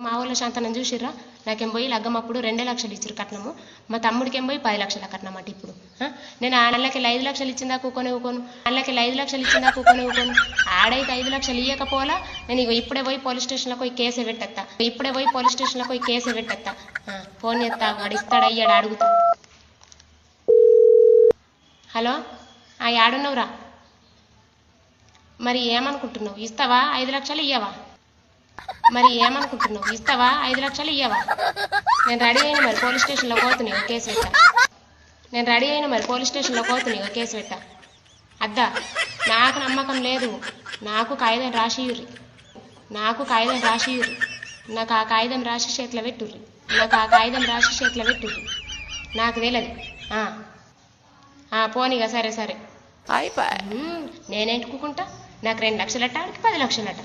మా ఊళ్ళో శాంతనం చూసిర్రా, నాకేం పోయి లగ్గమప్పుడు 2 లక్షలు ఇచ్చిరు కట్నము, మా తమ్ముడికేం పోయి 10 లక్షల కట్నం అట. ఇప్పుడు నేను ఆ నెలకి 5 లక్షలు ఇచ్చిందా కూకొని ఊకోను, ఆడైతే 5 లక్షలు ఇయ్యకపోలా నేను ఇప్పుడే పోయి పోలీస్ స్టేషన్లో పోయి కేసే పెట్టేస్తా. ఫోన్ చేస్తా, వాడు ఇస్తాడా ఇయ్యాడా అడుగుతా. హలో, యాడున్నావురా? మరి ఏమనుకుంటున్నావు, ఇస్తావా 5 లక్షలు ఇయ్యవా? నేను రెడీ అయిన మరి పోలీస్ స్టేషన్లో పోతున్నా కేసు పెట్టా. అద్దా, నాకు నమ్మకం లేదు. నాకు కాగితం రాసియుర్రి, నాకు ఆ కాగితం రాసి చేతిలో పెట్టుర్రి. నాకు తెలియదు. పోనీగా, సరే. నేనేంటుకుంటా, నాకు 2 లక్షలట, 10 లక్షలట.